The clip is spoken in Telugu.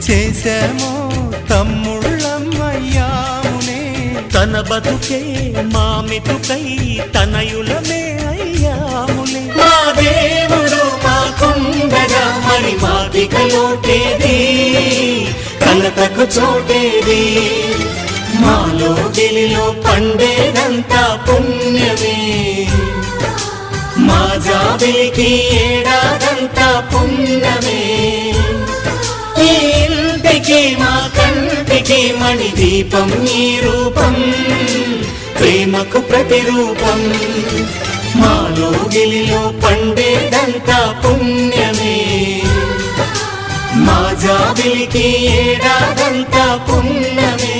చేశామో తమ్ముళ్ళమ్మయ్యామునే తన బతుకే మా మెతుకై తనయులమే అయ్యాములే మా దేవుడు మాకుండగా మరి మాకిక లోటేది కలతకు చోటేది మాలో గిలిలో పండేదంతా పుణ్యమే మా జాబిలికి ఏడాదంతా పుణ్యమే ఈ ఇంటికి మా కంటికి మణి దీపం ఈ రూపం ప్రేమకు ప్రతిరూపం మాలో గిలిలో పండేదంతా పుణ్యమే మా జాబిలికి ఏడాదంతా పుణ్యమే